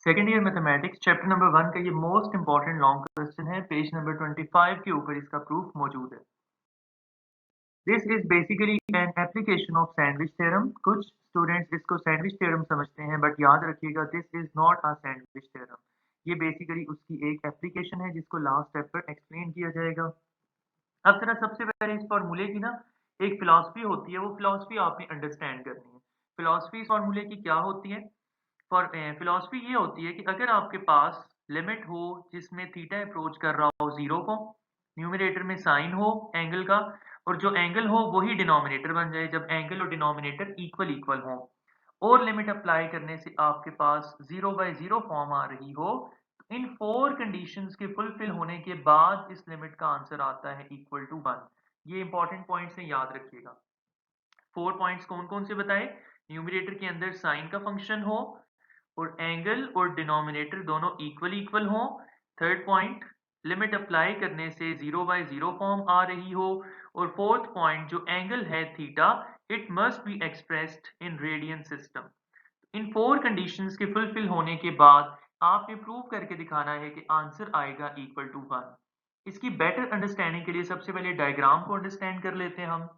Second year mathematics chapter number 1 का ये most important long question है। पेज नंबर 25 के ऊपर इसका प्रूफ मौजूद है। This is basically an application of sandwich theorem. कुछ स्टूडेंट्स इसको सैंडविच थ्योरम समझते हैं, बट याद रखिएगा this is not a sandwich theorem. ये बेसिकली उसकी एक एप्लीकेशन है जिसको लास्ट स्टेप पर एक्सप्लेन किया जाएगा। अब जरा सबसे पहले इस फॉर्मूले की ना एक फिलॉसफी होती है, वो फिलॉसफी आपने अंडरस्टैंड करनी है। फिलॉसफी इस फॉर्मूले की क्या होती है? फॉर फिलॉसफी ये होती है कि अगर आपके पास लिमिट हो जिसमें थीटा अप्रोच कर रहा हो जीरो को, न्यूमरेटर में साइन हो एंगल का, और जो एंगल हो वही डिनोमिनेटर बन जाए जब एंगल और डिनोमिनेटर इक्वल इक्वल हो, और लिमिट अप्लाई करने से आपके पास 0/0 फॉर्म आ रही हो, तो इन 4 कंडीशंस के फुलफिल होने के बाद इस लिमिट का आंसर आता है इक्वल टू 1। ये इंपॉर्टेंट पॉइंट्स हैं, याद रखिएगा। 4 पॉइंट्स कौन कौन से बताए? न्यूमरेटर के अंदर साइन का फंक्शन हो और एंगल और डिनोमिनेटर दोनों इक्वल इक्वल हो। थर्ड पॉइंट, लिमिट अप्लाई करने से 0/0 फॉर्म आ रही हो। और फोर्थ पॉइंट, जो एंगल है theta, it must be expressed in radian system. In 4 conditions के फुलफिल होने के बाद आपने प्रूव करके दिखाना है कि आंसर आएगा इक्वल टू 1। इसकी बेटर अंडरस्टैंडिंग के लिए सबसे पहले डायग्राम को अंडरस्टैंड कर लेते हैं हम।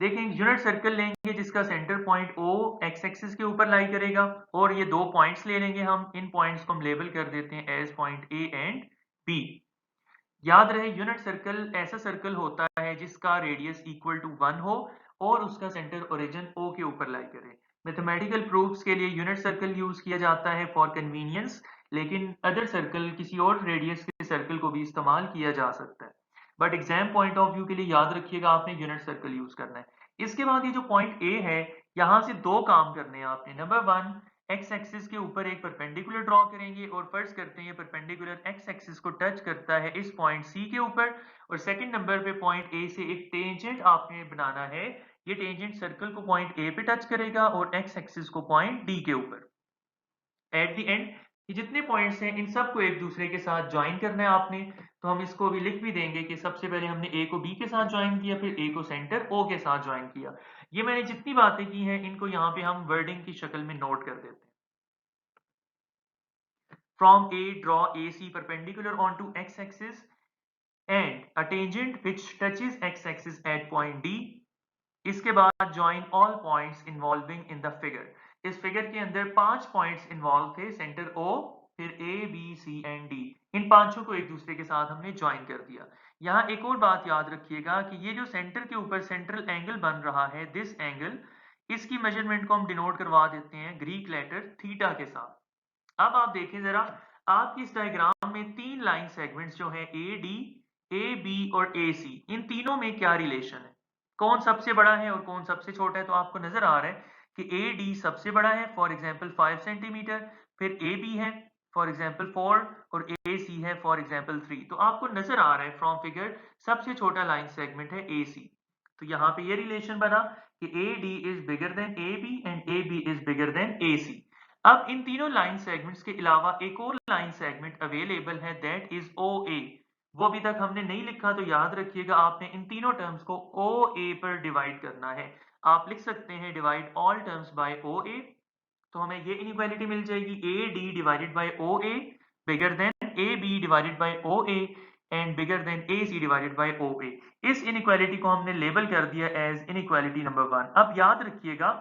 देखें, यूनिट सर्कल लेंगे जिसका centre point O x axis के ऊपर लाई करेगा, और ये 2 पॉइंट्स ले लेंगे हम। इन पॉइंट्स को हम लेबल कर देते हैं as point A and B। याद रहे, यूनिट सर्कल ऐसा सर्कल होता है जिसका रेडियस इक्वल टू 1 हो और उसका सेंटर ओरिजिन O के ऊपर लाई करे। मैथमेटिकल प्रूफ्स के लिए यूनिट सर्कल यूज किया जाता है फॉर कन्वीनियंस, लेकिन अदर सर्कल, किसी और रेडियस के सर्कल को भी इस्तेमाल किया जा सकता है, but exam point of view के लिए याद रखिएगा आपने यूनिट सर्कल यूज करना है। इसके बाद ये जो पॉइंट ए है, यहां से 2 काम करने हैं आपने। नंबर 1, एक्स एक्सिस के ऊपर एक परपेंडिकुलर ड्रॉ करेंगे, और फर्स्ट करते हैं ये परपेंडिकुलर एक्स एक्सिस को टच करता है इस पॉइंट सी के ऊपर। और सेकंड नंबर पे पॉइंट ए से एक टेंजेंट आपने बनाना है। ये टेंजेंट सर्कल को पॉइंट ए पे टच करेगा और एक्स एक्सिस को पॉइंट डी के ऊपर। एट द एंड ये जितने पॉइंट्स हैं इन सबको एक दूसरे के साथ ज्वाइन करना है आपने। तो हम इसको भी लिख भी देंगे कि सबसे पहले हमने ए को बी के साथ ज्वाइन किया, फिर ए को सेंटर ओ के साथ ज्वाइन किया। ये मैंने जितनी बातें की हैं इनको यहाँ पे हम वर्डिंग की शक्ल में नोट कर देते हैं। From A draw A C perpendicular on to X axis and a tangent which touches X axis at point D. इसके बाद join all points involving in the figure. इस फिगर के अंदर 5 पॉइंट्स इन्वॉल्व थे, centre O, फिर A B C and D. इन पांचों को एक दूसरे के साथ हमने ज्वाइन कर दिया। यहाँ एक और बात याद रखिएगा कि ये जो सेंटर के ऊपर सेंट्रल एंगल बन रहा है, दिस एंगल, इसकी मेजरमेंट को हम डिनोट करवा देते हैं ग्रीक लेटर थीटा के साथ। अब आप देखें जरा, आपकी इस डायग्राम में 3 लाइन सेगमेंट्स जो है ए डी, ए बी और ए सी, इन तीनों में क्या रिलेशन है, कौन सबसे बड़ा है और कौन सबसे छोटा है? तो आपको नजर आ रहा है कि ए डी सबसे बड़ा है, फॉर एग्जाम्पल 5 सेंटीमीटर, फिर ए बी है फॉर एग्जाम्पल 4, और ए सी है फॉर एग्जाम्पल 3। तो आपको नजर आ रहा है फ्रॉम फिगर सबसे छोटा लाइन सेगमेंट है ए सी। तो यहाँ पे ये रिलेशन बना कि A D is bigger than A B and A B is bigger than A C. अब इन तीनों लाइन सेगमेंट्स के अलावा एक और लाइन सेगमेंट अवेलेबल है, दैट इज ओ ए। वो अभी तक हमने नहीं लिखा, तो याद रखिएगा आपने इन तीनों टर्म्स को ओ ए पर डिवाइड करना है। आप लिख सकते हैं divide all terms by O A. तो हमें ये इनइक्वालिटी मिल जाएगी, A D divided by O A bigger than A B divided by O A and bigger than A C divided by O A. इस इनइक्वालिटी को हमने label कर दिया एज इनइक्वालिटी नंबर 1। अब याद रखिएगा,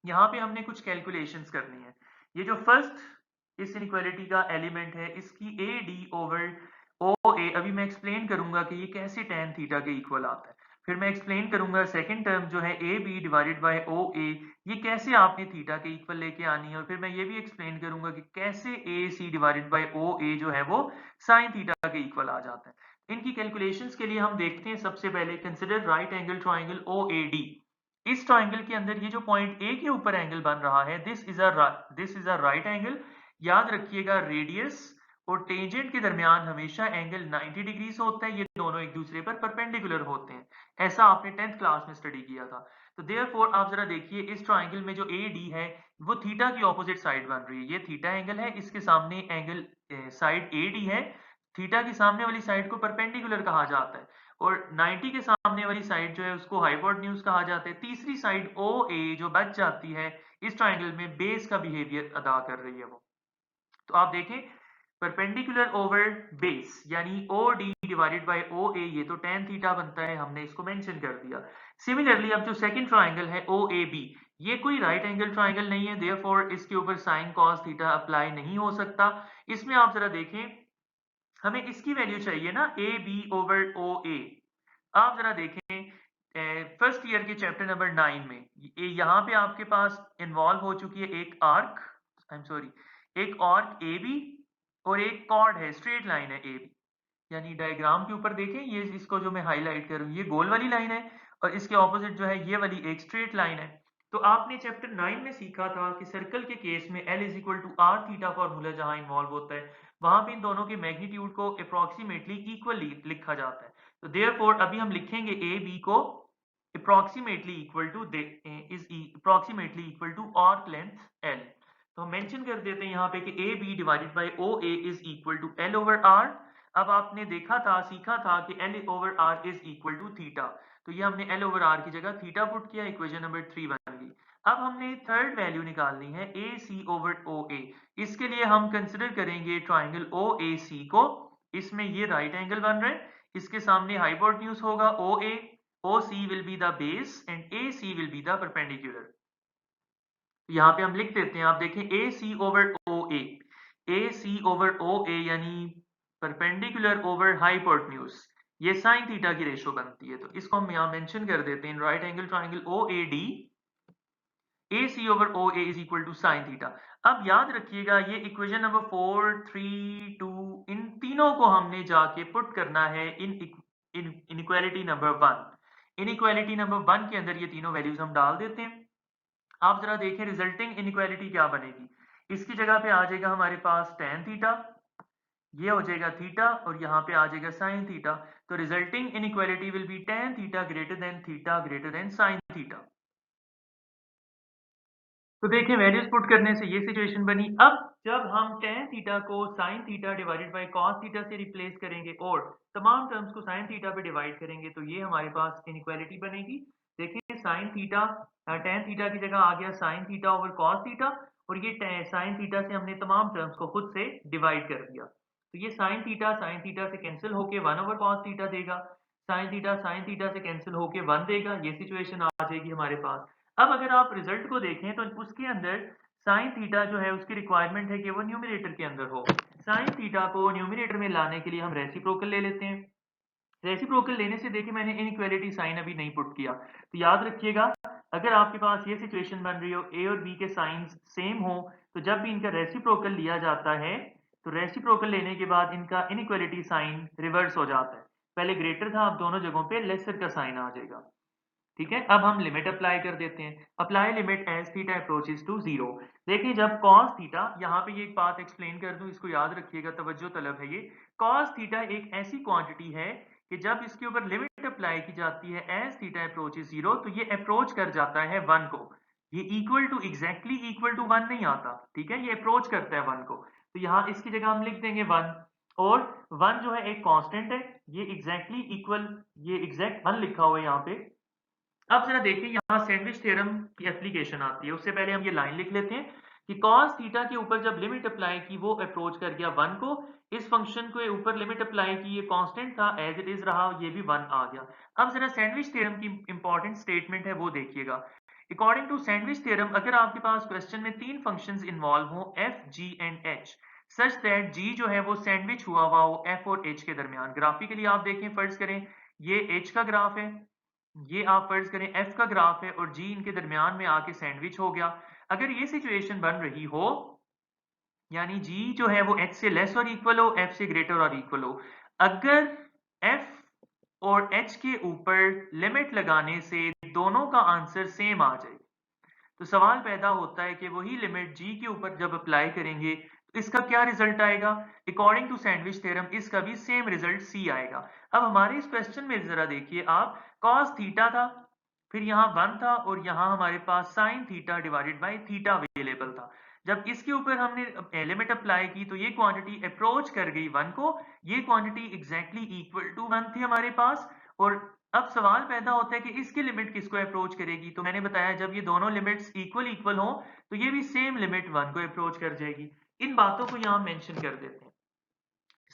यहाँ पे हमने कुछ कैलकुलेशंस करनी है। ये जो फर्स्ट इस इनइक्वालिटी का एलिमेंट है, इसकी ए डी ओवर ओ ए, अभी मैं एक्सप्लेन करूंगा कि ये कैसे tan थीटा के इक्वल आता है। फिर मैं एक्सप्लेन करूंगा सेकंड टर्म जो है ए बी डिवाइडेड बाय ओ ए, ये कैसे आपने थीटा के इक्वल लेके आनी है। और फिर मैं ये भी एक्सप्लेन करूंगा कि कैसे ए सी डिवाइडेड बाय ओ ए जो है वो साइन थीटा के इक्वल आ जाता है। इनकी कैलकुलेशंस के लिए हम देखते हैं, सबसे पहले consider right angle triangle O A D. इस ट्राइंगल के अंदर ये जो पॉइंट ए के ऊपर एंगल बन रहा है, this is a right angle. याद रखिएगा रेडियस और टेंजेंट के दरमियान हमेशा एंगल 90 डिग्री से होता है, ये दोनों एक दूसरे पर परपेंडिकुलर होते हैं। ऐसा आपने 10th क्लास में स्टडी किया था। तो देयरफॉर आप जरा देखिए, इस ट्राइंगल में जो ए डी है वो थीटा की ऑपोजिट साइड बन रही है। ये थीटा एंगल है, इसके सामने एंगल साइड ए डी है। थीटा की सामने वाली साइड को परपेंडिकुलर कहा जाता है, और 90 के सामने वाली साइड जो है उसको हाइपोटेन्यूज कहा जाता है। तीसरी साइड ओ ए जो बच जाती है, इस ट्राइंगल में बेस का बिहेवियर अदा कर रही है वो। तो आप देखें परपेंडिकुलर ओवर बेस यानी OD डिवाइडेड बाय OA, ये तो tan थीटा बनता है, हमने इसको मेंशन कर दिया। सिमिलरली अब जो सेकंड ट्राइंगल है OAB, ये कोई राइट एंगल ट्राइंगल नहीं है, देयरफॉर इसके ऊपर sin cos थीटा अप्लाई नहीं हो सकता। इसमें आप जरा देखें, हमें इसकी वैल्यू चाहिए ना AB ओवर OA। आप जरा देखें फर्स्ट ईयर के चैप्टर नंबर 9 में यहाँ पे आपके पास इन्वॉल्व हो चुकी है एक आर्क, आई एम सॉरी, एक आर्क AB और एक कॉर्ड है, स्ट्रेट लाइन है AB। यानी डायग्राम के ऊपर देखें, ये इसको जो मैं हाईलाइट कर रहा हूँ ये गोल वाली लाइन है और इसके ऑपोजिट जो है ये वाली एक स्ट्रेट लाइन है। तो आपने चैप्टर 9 में सीखा था कि सर्कल के केस में L is equal to R theta formula जहां इन्वॉल्व होता है, वहां पे इन दोनों के मैग्नीट्यूड को अप्रोक्सीमेटली इक्वली लिखा जाता है। तो देयरफॉर अभी हम लिखेंगे ए बी को approximately equal to approximately equal to arc length L। तो हम मेंशन कर देते हैं यहाँ पे कि AB divided by OA is equal to L over R। अब आपने देखा था, सीखा था कि L over R is equal to theta, तो ये हमने L ओवर R की जगह थीटा पुट किया, इक्वेशन नंबर 3 बन गई। अब हमने थर्ड वैल्यू निकालनी है AC ओवर OA। इसके लिए हम कंसिडर करेंगे ट्राइंगल OAC को, इसमें ये राइट एंगल बन रहा है, इसके सामने हाइपोटेन्यूज होगा OA, OC will be the base and AC will be the perpendicular। यहाँ पे हम लिख देते हैं, आप देखें AC over OA, AC over OA यानी परपेंडिकुलर ओवर हाइपोटेन्यूज, ये साइन थीटा की रेशो बनती है। तो इसको हम यहाँ मेंशन कर देते हैं, right angle triangle OAD AC over OA is equal to sine theta. अब याद रखिएगा ये इक्वेशन नंबर 4, 3, 2 इन तीनों को हमने जाके पुट करना है इनइक्वालिटी नंबर 1। इनइक्वालिटी नंबर 1 के अंदर ये तीनों वैल्यूज हम डाल देते हैं। आप जरा देखें रिजल्टिंग इनइक्वालिटी क्या बनेगी। इसकी जगह पे आ जाएगा हमारे पास tan थीटा, ये हो जाएगा थीटा और यहाँ पे आ जाएगा साइन थीटा। तो resulting inequality will be tan theta greater than sine theta. तो देखिए वैल्यूज पुट करने से ये सिचुएशन बनी। अब जब हम tan थीटा को sin theta divided by cos theta से रिप्लेस करेंगे और तमाम टर्म्स को sin थीटा पे डिवाइड करेंगे तो ये हमारे पास इनइक्वालिटी बनेगी। देखिए sin थीटा tan थीटा की जगह आ गया sin theta over cos theta और ये sin थीटा से हमने तमाम टर्म्स को खुद से डिवाइड कर दिया। तो ये sin थीटा से कैंसिल होके 1 ओवर cos थीटा देगा, sin थीटा से कैंसिल होके 1 देगा। ये सिचुएशन आ जाएगी हमारे पास। अब अगर आप रिजल्ट को देखें तो उसके अंदर साइन थीटा जो है उसकी रिक्वायरमेंट है कि वो न्यूमरेटर के अंदर हो। साइन थीटा को न्यूमरेटर में लाने के लिए हम रेसिप्रोकल ले लेते हैं। रेसिप्रोकल लेने से देखिए मैंने इनइक्वालिटी साइन अभी नहीं पुट किया, तो याद रखिएगा अगर आपके पास ये सिचुएशन बन रही हो ए और बी के साइंस सेम हो तो जब भी इनका रेसिप्रोकल लिया जाता है तो रेसिप्रोकल लेने के बाद इनका इनइक्वालिटी साइन रिवर्स हो जाता है। पहले ग्रेटर था, अब दोनों जगहों पे लेसर का साइन आ जाएगा। ठीक है, अब हम लिमिट अप्लाई कर देते हैं। Apply limit as theta approaches to 0। देखिए जब cos थीटा, यहाँ पे ये एक बात एक्सप्लेन कर दूं, इसको याद रखिएगा, तवज्जो तलब है ये। cos थीटा एक ऐसी क्वांटिटी है कि जब इसके ऊपर लिमिट अप्लाई की जाती है एज थीटा अप्रोचेस 0 तो ये अप्रोच कर जाता है 1 को। ये equal to exactly equal to 1 नहीं आता, ठीक है, ये अप्रोच करता है 1 को। तो यहाँ इसकी जगह हम लिख देंगे 1 और 1 जो है एक कांस्टेंट है, ये एग्जैक्टली इक्वल, ये एग्जैक्ट 1 लिखा हुआ है यहाँ पे। अब जरा देखिए यहाँ सैंडविच थ्योरम की एप्लीकेशन आती है, उससे पहले हम ये लाइन लिख लेते हैं कि cos थीटा के ऊपर जब लिमिट अप्लाई की वो अप्रोच कर गया 1 को, इस फंक्शन के ऊपर लिमिट अप्लाई की, ये कांस्टेंट था एज इट इज रहा, ये भी 1 आ गया। अब जरा सैंडविच थ्योरम की इंपॉर्टेंट स्टेटमेंट है वो देखिएगा। अकॉर्डिंग टू सैंडविच थ्योरम अगर आपके पास क्वेश्चन में 3 फंक्शंस इन्वॉल्व हो f, g and h such that g जो है वो सैंडविच हुआ हुआ हो f और h के दरमियान। ग्राफिकली आप देखें, फर्ज करें ये h का ग्राफ है, ये आप फर्ज करें f का ग्राफ है और g इनके दरमियान में आके सैंडविच हो गया। अगर ये सिचुएशन बन रही हो यानी g जो है वो h से लेस और इक्वल हो, f से ग्रेटर और इक्वल हो, अगर f और h के ऊपर लिमिट लगाने से दोनों का आंसर सेम आ जाए तो सवाल पैदा होता है कि वही लिमिट g के ऊपर जब अप्लाई करेंगे तो इसका क्या रिजल्ट आएगा। अकॉर्डिंग टू सैंडविच थ्योरम इसका भी सेम रिजल्ट c आएगा। अब हमारे इस क्वेश्चन में जरा देखिए आप, cos थीटा था, फिर यहाँ 1 था और यहाँ हमारे पास sin theta divided by theta available था। जब इसके ऊपर हमने लिमिट अप्लाई की तो ये क्वांटिटी अप्रोच कर गई 1 को, ये क्वांटिटी एग्जैक्टली इक्वल टू 1 थी हमारे पास। और अब सवाल पैदा होता है कि इसकी लिमिट किसको अप्रोच करेगी। तो मैंने बताया जब ये दोनों लिमिट्स इक्वल हो तो ये भी सेम लिमिट 1 को अप्रोच कर जाएगी। इन बातों को यहाँ मेंशन कर देते हैं।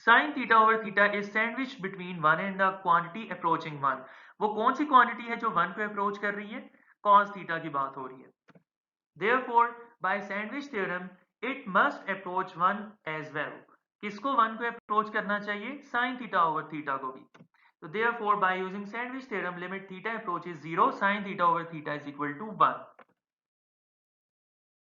sin theta over theta is sandwiched between 1 and the quantity approaching 1। वो कौन सी क्वांटिटी है जो 1 को अप्रोच कर रही है? cos theta की बात हो रही है। Therefore, by sandwich theorem, it must approach 1 as well। किसको 1 को अप्रोच करना चाहिए? sin theta over theta को भी। So therefore, by using sandwich theorem, limit theta approaches 0, sin theta over theta is equal to 1।